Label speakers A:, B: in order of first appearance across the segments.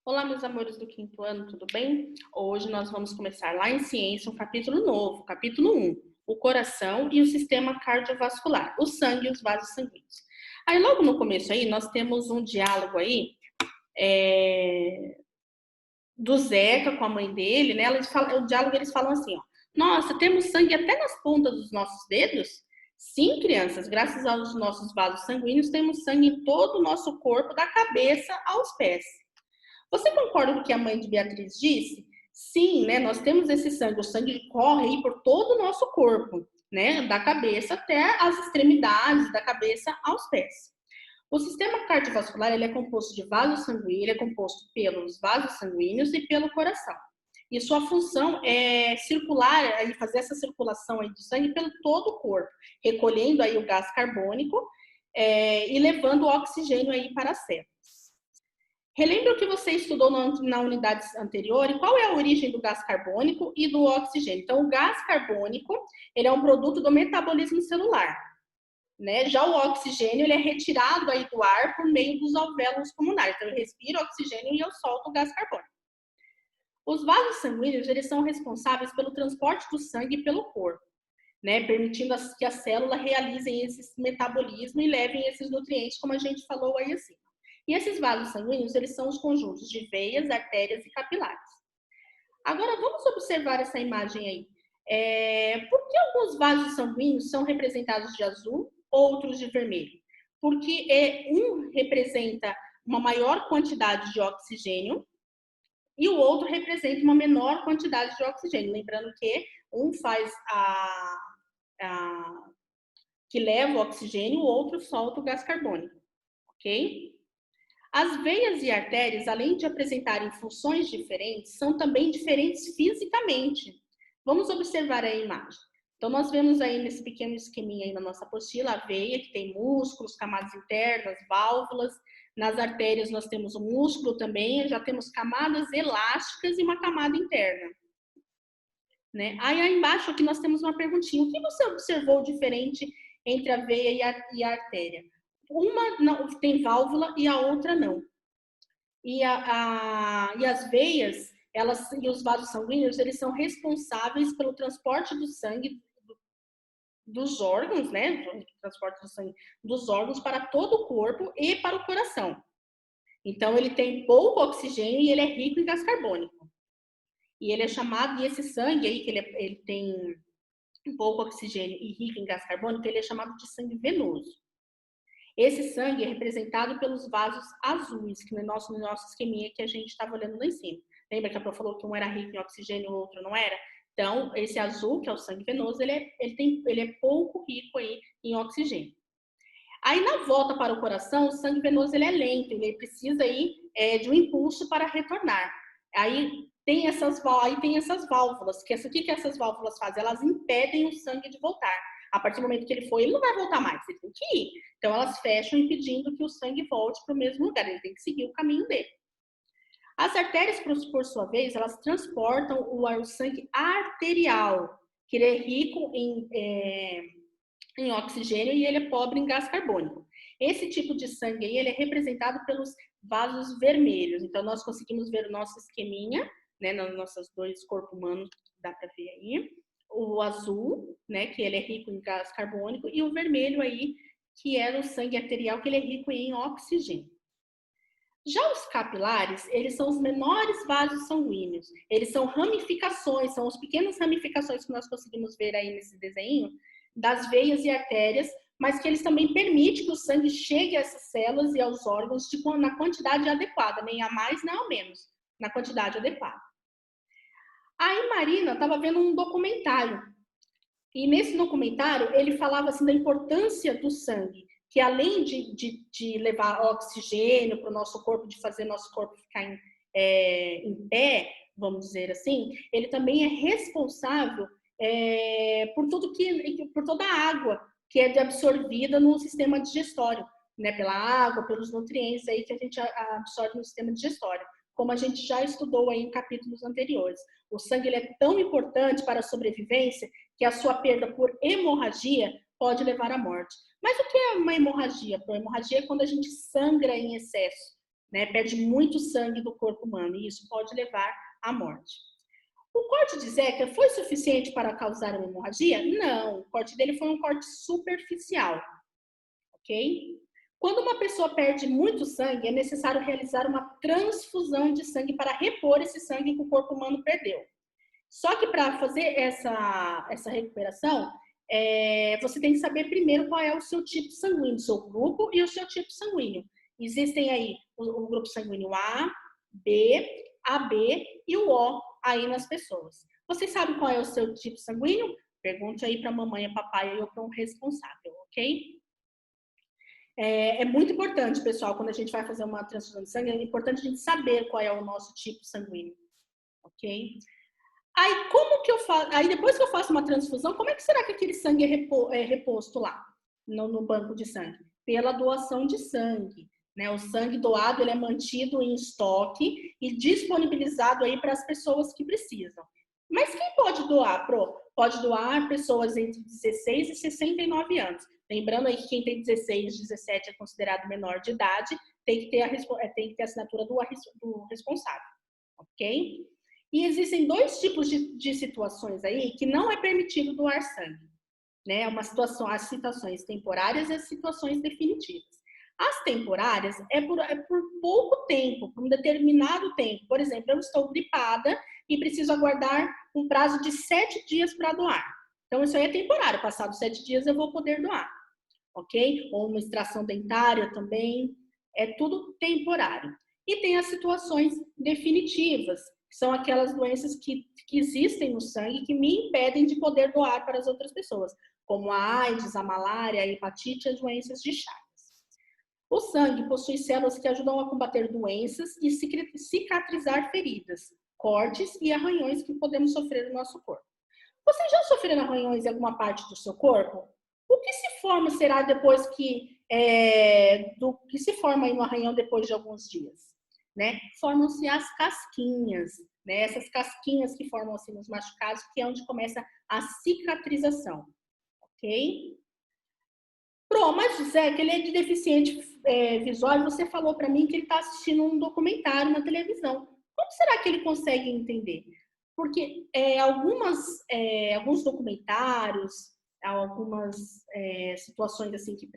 A: Olá, meus amores do quinto ano, tudo bem? Hoje nós vamos começar lá em ciência um capítulo novo, capítulo 1, o coração e o sistema cardiovascular, o sangue e os vasos sanguíneos. Aí logo no começo aí nós temos um diálogo aí do Zeca com a mãe dele, né? O diálogo eles falam assim, ó, nossa, temos sangue até nas pontas dos nossos dedos? Sim, crianças, graças aos nossos vasos sanguíneos temos sangue em todo o nosso corpo, da cabeça aos pés. Você concorda com o que a mãe de Beatriz disse? Sim, né? Nós temos esse sangue, o sangue corre aí por todo o nosso corpo, né? Da cabeça até as extremidades, da cabeça aos pés. O sistema cardiovascular ele é composto de vasos sanguíneos, ele é composto pelos vasos sanguíneos e pelo coração. E sua função é circular, aí fazer essa circulação aí do sangue pelo todo o corpo, recolhendo aí o gás carbônico e levando o oxigênio aí para as células. Relembra o que você estudou na unidade anterior e qual é a origem do gás carbônico e do oxigênio. Então, o gás carbônico ele é um produto do metabolismo celular, né? Já o oxigênio ele é retirado aí do ar por meio dos alvéolos pulmonares. Então, eu respiro oxigênio e eu solto o gás carbônico. Os vasos sanguíneos eles são responsáveis pelo transporte do sangue pelo corpo, né? Permitindo que a célula realizem esse metabolismo e levem esses nutrientes, como a gente falou aí acima. E esses vasos sanguíneos, eles são os conjuntos de veias, artérias e capilares. Agora, vamos observar essa imagem aí. Por que alguns vasos sanguíneos são representados de azul, outros de vermelho? Porque um representa uma maior quantidade de oxigênio e o outro representa uma menor quantidade de oxigênio. Lembrando que um faz que leva o oxigênio, o outro solta o gás carbônico, ok? As veias e artérias, além de apresentarem funções diferentes, são também diferentes fisicamente. Vamos observar a imagem. Então, nós vemos aí nesse pequeno esqueminha aí na nossa apostila, a veia, que tem músculos, camadas internas, válvulas. Nas artérias nós temos o músculo também, já temos camadas elásticas e uma camada interna. Né? Aí embaixo aqui nós temos uma perguntinha. O que você observou diferente entre a veia e a artéria? Uma não, tem válvula e a outra não. E as veias, elas e os vasos sanguíneos, eles são responsáveis pelo transporte do sangue dos órgãos, né? Transporte do sangue dos órgãos para todo o corpo e para o coração. Então, ele tem pouco oxigênio e ele é rico em gás carbônico. E ele é chamado, e esse sangue aí, que ele tem pouco oxigênio e rico em gás carbônico, ele é chamado de sangue venoso. Esse sangue é representado pelos vasos azuis, que no nosso esqueminha que a gente estava olhando lá em cima. Lembra que a Pro falou que um era rico em oxigênio e o outro não era? Então, esse azul, que é o sangue venoso, ele é pouco rico aí em oxigênio. Aí, na volta para o coração, o sangue venoso ele é lento, ele precisa aí, de um impulso para retornar. Aí tem essas válvulas, que que essas válvulas fazem? Elas impedem o sangue de voltar. A partir do momento que ele foi, ele não vai voltar mais, ele tem que ir. Então, elas fecham impedindo que o sangue volte para o mesmo lugar, ele tem que seguir o caminho dele. As artérias, por sua vez, elas transportam o sangue arterial, que ele é rico em oxigênio e ele é pobre em gás carbônico. Esse tipo de sangue aí, ele é representado pelos vasos vermelhos. Então, nós conseguimos ver o nosso esqueminha, né, nos nossos dois corpos humanos, dá para ver aí. O azul, né, que ele é rico em gás carbônico, e o vermelho aí, que é o sangue arterial, que ele é rico em oxigênio. Já os capilares, eles são os menores vasos sanguíneos. Eles são ramificações, são as pequenas ramificações que nós conseguimos ver aí nesse desenho, das veias e artérias, mas que eles também permitem que o sangue chegue a essas células e aos órgãos na quantidade adequada, nem a mais, nem a menos, na quantidade adequada. Aí Marina estava vendo um documentário, e nesse documentário ele falava assim da importância do sangue, que além de levar oxigênio para o nosso corpo, de fazer nosso corpo ficar em pé, vamos dizer assim, ele também é responsável por toda a água que é absorvida no sistema digestório, né? Pela água, pelos nutrientes aí que a gente absorve no sistema digestório, como a gente já estudou aí em capítulos anteriores. O sangue ele é tão importante para a sobrevivência que a sua perda por hemorragia pode levar à morte. Mas o que é uma hemorragia? A hemorragia é quando a gente sangra em excesso, né? Perde muito sangue do corpo humano e isso pode levar à morte. O corte de Zeca foi suficiente para causar uma hemorragia? Não, o corte dele foi um corte superficial, ok? Quando uma pessoa perde muito sangue, é necessário realizar uma transfusão de sangue para repor esse sangue que o corpo humano perdeu. Só que para fazer essa recuperação, você tem que saber primeiro qual é o seu tipo sanguíneo, o seu grupo e o seu tipo sanguíneo. Existem aí o grupo sanguíneo A, B, AB e o O aí nas pessoas. Vocês sabem qual é o seu tipo sanguíneo? Pergunte aí para a mamãe, a papai ou para um responsável, ok? É muito importante, pessoal, quando a gente vai fazer uma transfusão de sangue, é importante a gente saber qual é o nosso tipo sanguíneo, ok? Aí, como que eu faço? Aí, depois que eu faço uma transfusão, como é que será que aquele sangue é reposto lá, no banco de sangue? Pela doação de sangue, né? O sangue doado, ele é mantido em estoque e disponibilizado aí para as pessoas que precisam. Mas quem pode doar, Pro? Pode doar pessoas entre 16 e 69 anos. Lembrando aí que quem tem 16, 17 é considerado menor de idade, tem que ter a assinatura do responsável, ok? E existem dois tipos de situações aí que não é permitido doar sangue, né? As situações temporárias e as situações definitivas. As temporárias é por pouco tempo, por um determinado tempo. Por exemplo, eu estou gripada e preciso aguardar um prazo de 7 dias para doar. Então, isso aí é temporário. Passados 7 dias, eu vou poder doar, ok? Ou uma extração dentária também. É tudo temporário. E tem as situações definitivas, que são aquelas doenças que existem no sangue que me impedem de poder doar para as outras pessoas, como a AIDS, a malária, a hepatite e as doenças de Chagas. O sangue possui células que ajudam a combater doenças e cicatrizar feridas, cortes e arranhões que podemos sofrer no nosso corpo. Vocês já sofreram arranhões em alguma parte do seu corpo? O que se forma será depois do que se forma aí no arranhão depois de alguns dias? Né? Formam-se as casquinhas, né? Essas casquinhas que formam assim nos machucados, que é onde começa a cicatrização, ok? Mas José, que ele é de deficiente visual, e você falou para mim que ele está assistindo um documentário na televisão. Como será que ele consegue entender? Porque alguns documentários, algumas situações assim que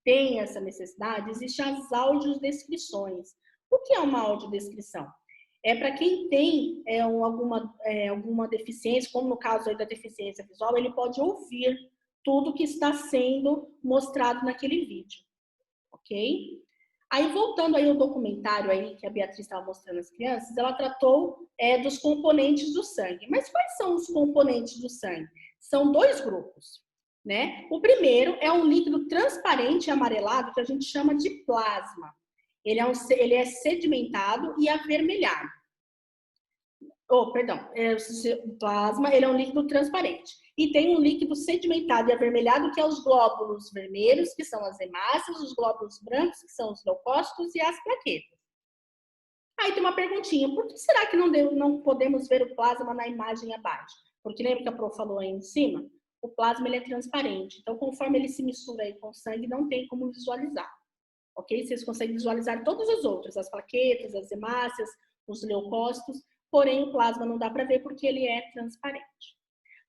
A: têm essa necessidade, existem as audiodescrições. O que é uma audiodescrição? É para quem tem alguma deficiência, como no caso aí da deficiência visual, ele pode ouvir tudo que está sendo mostrado naquele vídeo, ok? Aí, voltando aí ao documentário aí que a Beatriz estava mostrando às crianças, ela tratou dos componentes do sangue. Mas quais são os componentes do sangue? São dois grupos, né? O primeiro é um líquido transparente e amarelado que a gente chama de plasma. Ele é sedimentado e avermelhado. O plasma, ele é um líquido transparente. E tem um líquido sedimentado e avermelhado, que é os glóbulos vermelhos, que são as hemácias, os glóbulos brancos, que são os leucócitos, e as plaquetas. Aí tem uma perguntinha, por que será que não podemos ver o plasma na imagem abaixo? Porque lembra que a Pro falou aí em cima? O plasma ele é transparente, então conforme ele se mistura aí com o sangue, não tem como visualizar. Ok? Vocês conseguem visualizar todos os outros, as plaquetas, as hemácias, os leucócitos, porém o plasma não dá para ver porque ele é transparente.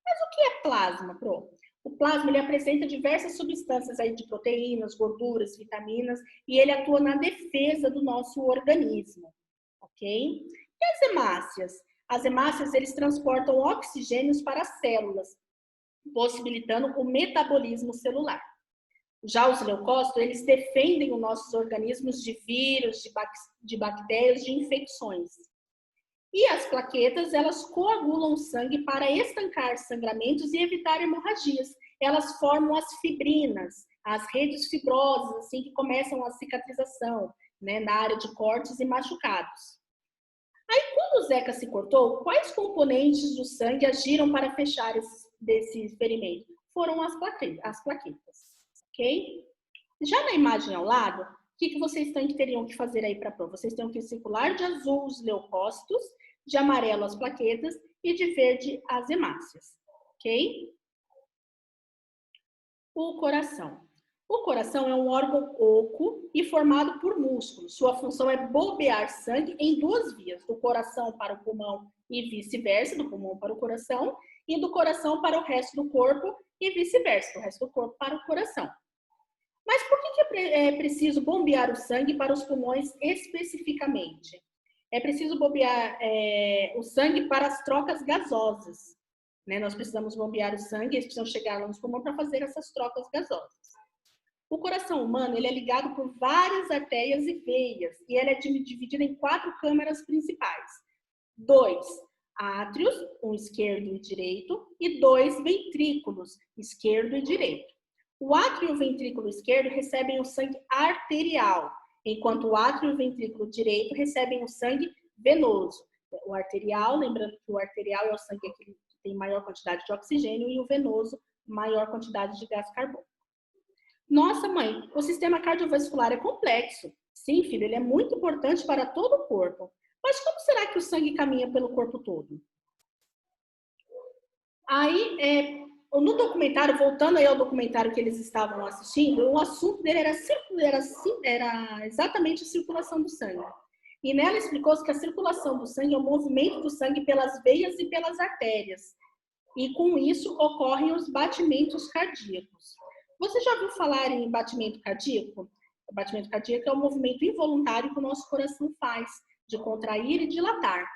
A: Mas o que é plasma, Pro? O plasma ele apresenta diversas substâncias aí de proteínas, gorduras, vitaminas e ele atua na defesa do nosso organismo, ok? E as hemácias? As hemácias eles transportam oxigênios para as células, possibilitando o metabolismo celular. Já os leucócitos, eles defendem os nossos organismos de vírus, de bactérias, de infecções. E as plaquetas, elas coagulam o sangue para estancar sangramentos e evitar hemorragias. Elas formam as fibrinas, as redes fibrosas, assim, que começam a cicatrização, né, na área de cortes e machucados. Aí, quando o Zeca se cortou, quais componentes do sangue agiram para fechar desse ferimento? Foram as plaquetas, ok? Já na imagem ao lado, o que vocês teriam que fazer aí para a prova? Vocês têm que circular de azul os leucócitos, de amarelo as plaquetas e de verde as hemácias, ok? O coração. O coração é um órgão oco e formado por músculos. Sua função é bombear sangue em duas vias, do coração para o pulmão e vice-versa, do pulmão para o coração, e do coração para o resto do corpo e vice-versa, do resto do corpo para o coração. Mas por que é preciso bombear o sangue para os pulmões especificamente? É preciso bombear o sangue para as trocas gasosas. Né? Nós precisamos bombear o sangue, eles precisam chegar lá nos pulmões para fazer essas trocas gasosas. O coração humano ele é ligado por várias artérias e veias, e ele é dividido em 4 câmaras principais. 2 átrios, um esquerdo e direito, e 2 ventrículos, esquerdo e direito. O átrio e o ventrículo esquerdo recebem o sangue arterial, enquanto o átrio e o ventrículo direito recebem o sangue venoso. O arterial, lembrando que o arterial é o sangue que tem maior quantidade de oxigênio e o venoso, maior quantidade de gás carbônico. Nossa, mãe, o sistema cardiovascular é complexo. Sim, filho, ele é muito importante para todo o corpo. Mas como será que o sangue caminha pelo corpo todo? Aí, no documentário, voltando aí ao documentário que eles estavam assistindo, o assunto dele era exatamente a circulação do sangue. E nela explicou-se que a circulação do sangue é o movimento do sangue pelas veias e pelas artérias. E com isso ocorrem os batimentos cardíacos. Você já ouviu falar em batimento cardíaco? O batimento cardíaco é o movimento involuntário que o nosso coração faz, de contrair e dilatar.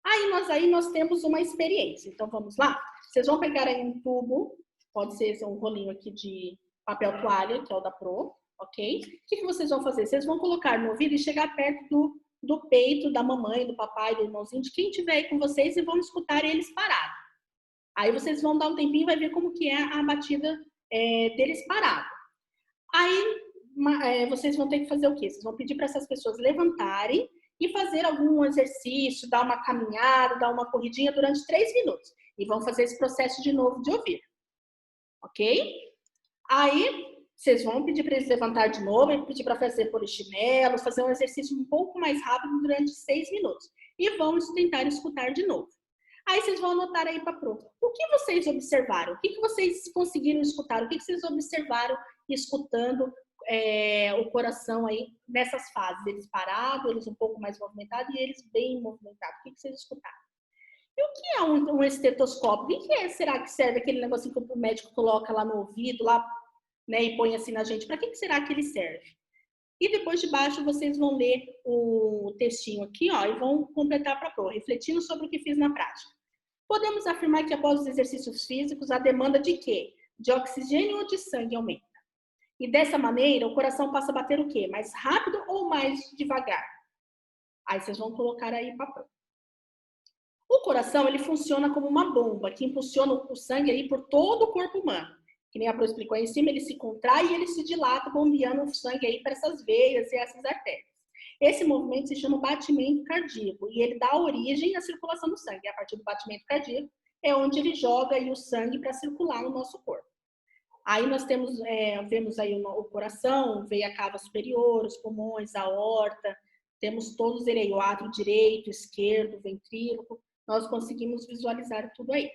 A: Aí nós temos uma experiência. Então, vamos lá? Vocês vão pegar aí um tubo, pode ser um rolinho aqui de papel toalha, que é o da Pro, ok? O que vocês vão fazer? Vocês vão colocar no ouvido e chegar perto do peito da mamãe, do papai, do irmãozinho, de quem estiver aí com vocês e vão escutar eles parados. Aí vocês vão dar um tempinho e vai ver como que é a batida deles parados. Aí vocês vão ter que fazer o quê? Vocês vão pedir para essas pessoas levantarem e fazer algum exercício, dar uma caminhada, dar uma corridinha durante 3 minutos. E vão fazer esse processo de novo de ouvir. Ok? Aí, vocês vão pedir para eles levantar de novo, e pedir para fazer polichinelo, fazer um exercício um pouco mais rápido durante 6 minutos. E vão tentar escutar de novo. Aí vocês vão anotar aí para pronto. O que vocês observaram? O que vocês conseguiram escutar? O que vocês observaram escutando o coração aí nessas fases? Eles parados, eles um pouco mais movimentados e eles bem movimentados. O que vocês escutaram? E o que é um estetoscópio? O que será que serve aquele negocinho que o médico coloca lá no ouvido, lá, né, e põe assim na gente? Para que será que ele serve? E depois de baixo vocês vão ler o textinho aqui, ó, e vão completar para a prova, refletindo sobre o que fiz na prática. Podemos afirmar que após os exercícios físicos, a demanda de quê? De oxigênio ou de sangue aumenta. E dessa maneira, o coração passa a bater o quê? Mais rápido ou mais devagar? Aí vocês vão colocar aí para a prova. O coração, ele funciona como uma bomba que impulsiona o sangue aí por todo o corpo humano. Que nem a Pro explicou aí em cima, ele se contrai e ele se dilata, bombeando o sangue aí para essas veias e essas artérias. Esse movimento se chama batimento cardíaco e ele dá origem à circulação do sangue. E a partir do batimento cardíaco é onde ele joga aí o sangue para circular no nosso corpo. Aí nós vemos aí o coração, veia cava superior, os pulmões, a aorta, temos todos eles aí, o átrio direito, esquerdo, ventrículo, nós conseguimos visualizar tudo aí.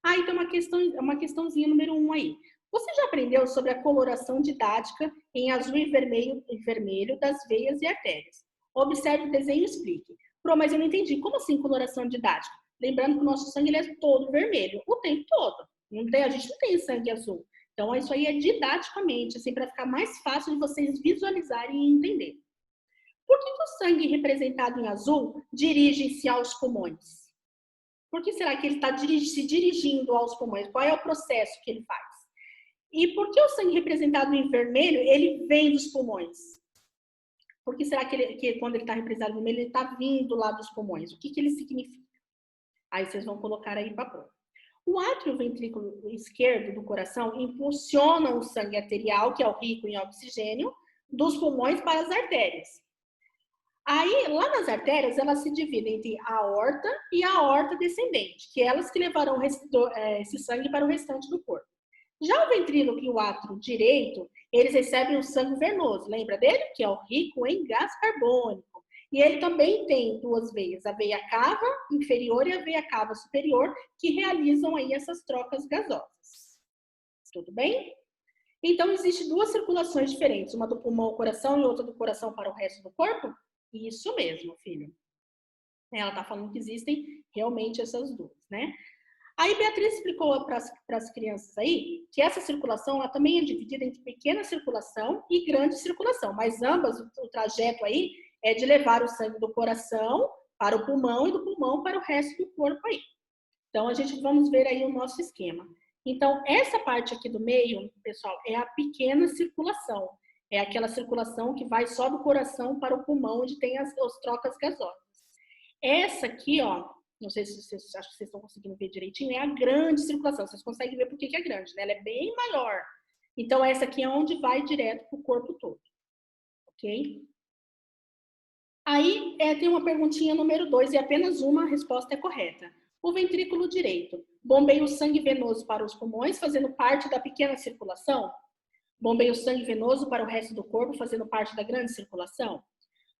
A: Aí tem uma questãozinha número 1 aí. Você já aprendeu sobre a coloração didática em azul e vermelho das veias e artérias? Observe o desenho e explique. Pro, mas eu não entendi. Como assim coloração didática? Lembrando que o nosso sangue ele é todo vermelho, o tempo todo. A gente não tem sangue azul. Então, isso aí é didaticamente, assim, para ficar mais fácil de vocês visualizarem e entender. Por que o sangue representado em azul dirige-se aos pulmões? Por que será que ele está se dirigindo aos pulmões? Qual é o processo que ele faz? E por que o sangue representado em vermelho, ele vem dos pulmões? Por que será que quando ele está representado em vermelho, ele está vindo lá dos pulmões? O que ele significa? Aí vocês vão colocar aí para prova. O átrio ventrículo esquerdo do coração impulsiona o sangue arterial, que é o rico em oxigênio, dos pulmões para as artérias. Aí, lá nas artérias, elas se dividem entre a aorta e a aorta descendente, que elas que levarão esse sangue para o restante do corpo. Já o ventrículo e o átrio direito, eles recebem o sangue venoso, lembra dele? Que é o rico em gás carbônico. E ele também tem 2 veias, a veia cava inferior e a veia cava superior, que realizam aí essas trocas gasosas. Tudo bem? Então, existem duas circulações diferentes, uma do pulmão ao coração e outra do coração para o resto do corpo? Isso mesmo, filho. Ela está falando que existem realmente essas duas, né? Aí Beatriz explicou para as crianças aí que essa circulação ela também é dividida entre pequena circulação e grande circulação, mas ambas, o trajeto aí é de levar o sangue do coração para o pulmão e do pulmão para o resto do corpo aí. Então, a gente vamos ver aí o nosso esquema. Então, essa parte aqui do meio, pessoal, é a pequena circulação. É aquela circulação que vai só do coração para o pulmão, onde tem as trocas gasosas. Essa aqui, ó, não sei se vocês, acho que vocês estão conseguindo ver direitinho, é a grande circulação. Vocês conseguem ver por que é grande, né? Ela é bem maior. Então, essa aqui é onde vai direto para o corpo todo. Ok? Aí, tem uma perguntinha número 2 e apenas uma resposta é correta. O ventrículo direito bombeia o sangue venoso para os pulmões, fazendo parte da pequena circulação? Bombeia o sangue venoso para o resto do corpo, fazendo parte da grande circulação?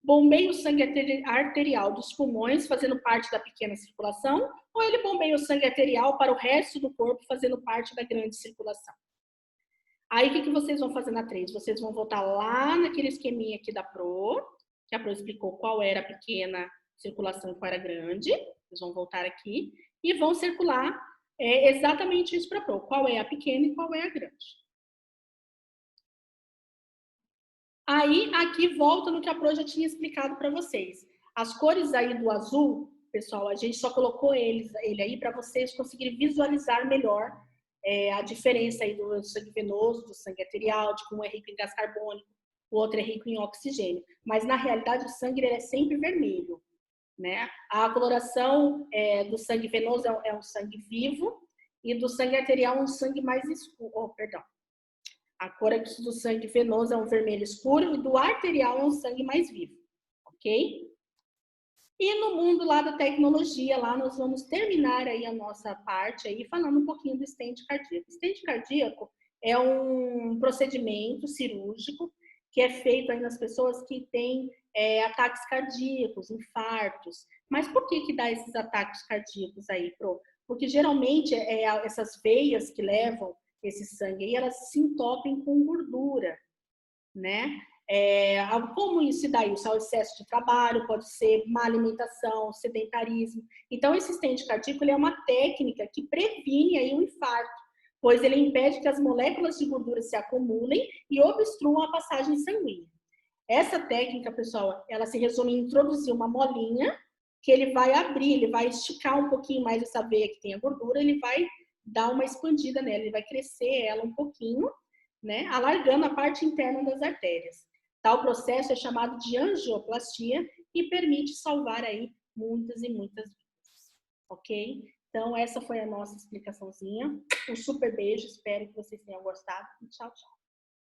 A: Bombeia o sangue arterial dos pulmões, fazendo parte da pequena circulação? Ou ele bombeia o sangue arterial para o resto do corpo, fazendo parte da grande circulação? Aí, o que vocês vão fazer na 3? Vocês vão voltar lá naquele esqueminha aqui da Pro, que a Pro explicou qual era a pequena circulação e qual era a grande. Vocês vão voltar aqui e vão circular exatamente isso para a Pro. Qual é a pequena e qual é a grande. Aí, aqui volta no que a Pro já tinha explicado para vocês. As cores aí do azul, pessoal, a gente só colocou ele aí para vocês conseguirem visualizar melhor a diferença aí do sangue venoso, do sangue arterial, de como é rico em gás carbônico, o outro é rico em oxigênio. Mas, na realidade, o sangue ele é sempre vermelho, né? A coloração do sangue venoso é um sangue vivo e do sangue arterial é um sangue mais escuro. Oh, perdão. A cor aqui do sangue venoso é um vermelho escuro e do arterial é um sangue mais vivo, ok? E no mundo lá da tecnologia, lá nós vamos terminar aí a nossa parte aí falando um pouquinho do stent cardíaco. O stent cardíaco é um procedimento cirúrgico que é feito aí nas pessoas que têm ataques cardíacos, infartos. Mas por que dá esses ataques cardíacos aí, Pro? Porque geralmente essas veias que levam esse sangue aí, elas se entopem com gordura, né? Como isso se dá isso? O excesso de trabalho, pode ser má alimentação, sedentarismo. Então, esse stent cardíaco ele é uma técnica que previne aí um infarto, pois ele impede que as moléculas de gordura se acumulem e obstruam a passagem sanguínea. Essa técnica, pessoal, ela se resume em introduzir uma molinha que ele vai abrir, ele vai esticar um pouquinho mais essa veia que tem a gordura, ele vai dar uma expandida nela, ele vai crescer ela um pouquinho, né, alargando a parte interna das artérias. Tal processo é chamado de angioplastia e permite salvar aí muitas e muitas vidas, ok? Então, essa foi a nossa explicaçãozinha. Um super beijo, espero que vocês tenham gostado e tchau, tchau.